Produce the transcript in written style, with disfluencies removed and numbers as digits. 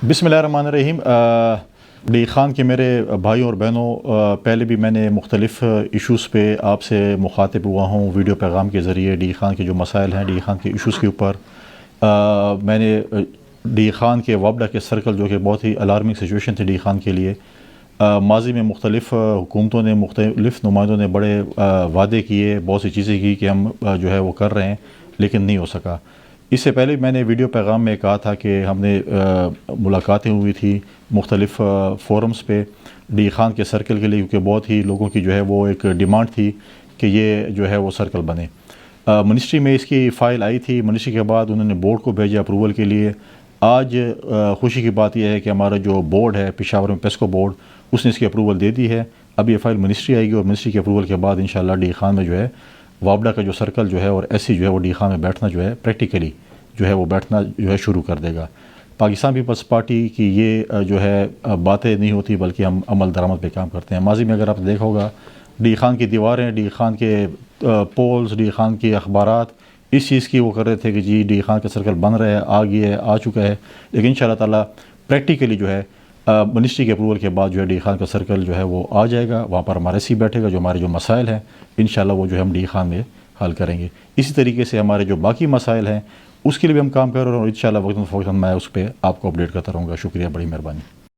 بسم اللہ الرحمن الرحیم۔ ڈی خان کے میرے بھائیوں اور بہنوں، پہلے بھی میں نے مختلف ایشوز پہ آپ سے مخاطب ہوا ہوں ویڈیو پیغام کے ذریعے۔ ڈی خان کے جو مسائل ہیں، ڈی خان کے ایشوز کے اوپر میں نے ڈی خان کے وابڈا کے سرکل، جو کہ بہت ہی الارمنگ سچویشن تھی ڈی خان کے لیے، ماضی میں مختلف حکومتوں نے، مختلف نمائندوں نے بڑے وعدے کیے، بہت سی چیزیں کی کہ ہم جو ہے وہ کر رہے ہیں، لیکن نہیں ہو سکا۔ اس سے پہلے میں نے ویڈیو پیغام میں کہا تھا کہ ہم نے ملاقاتیں ہوئی تھی مختلف فورمز پہ ڈی خان کے سرکل کے لیے، کیونکہ بہت ہی لوگوں کی جو ہے وہ ایک ڈیمانڈ تھی کہ یہ جو ہے وہ سرکل بنے۔ منسٹری میں اس کی فائل آئی تھی، منسٹری کے بعد انہوں نے بورڈ کو بھیجا اپروول کے لیے۔ آج خوشی کی بات یہ ہے کہ ہمارا جو بورڈ ہے پشاور میں، پیسکو بورڈ، اس نے اس کی اپروول دے دی ہے۔ اب یہ فائل منسٹری آئے گی اور منسٹری کے اپروول کے بعد انشاءاللہ ڈی خان میں جو ہے وابڈا کا جو سرکل جو ہے اور ایس سی جو ہے وہ ڈی خان میں بیٹھنا جو ہے پریکٹیکلی جو ہے وہ بیٹھنا جو ہے شروع کر دے گا۔ پاکستان پیپلز پارٹی کی یہ جو ہے باتیں نہیں ہوتی، بلکہ ہم عمل درآمد پہ کام کرتے ہیں۔ ماضی میں اگر آپ نے دیکھا ہوگا، ڈی خان کی دیواریں، ڈی خان کے پولز، ڈی خان کے اخبارات اس چیز کی وہ کر رہے تھے کہ جی ڈی خان کا سرکل بن رہا ہے، آ گیا ہے، آ چکا ہے، لیکن انشاءاللہ تعالیٰ پریکٹیکلی جو ہے منسٹری کے اپروول کے بعد جو ہے ڈی خان کا سرکل جو ہے وہ آ جائے گا، وہاں پر ہمارے سی بیٹھے گا، جو ہمارے جو مسائل ہیں انشاءاللہ وہ جو ہے ہم ڈی خان میں حل کریں گے۔ اسی طریقے سے ہمارے جو باقی مسائل ہیں اس کے لیے بھی ہم کام کر رہے ہیں، اور انشاءاللہ وقتاً فوقتاً میں اس پہ آپ کو اپڈیٹ کرتا رہوں گا۔ شکریہ، بڑی مہربانی۔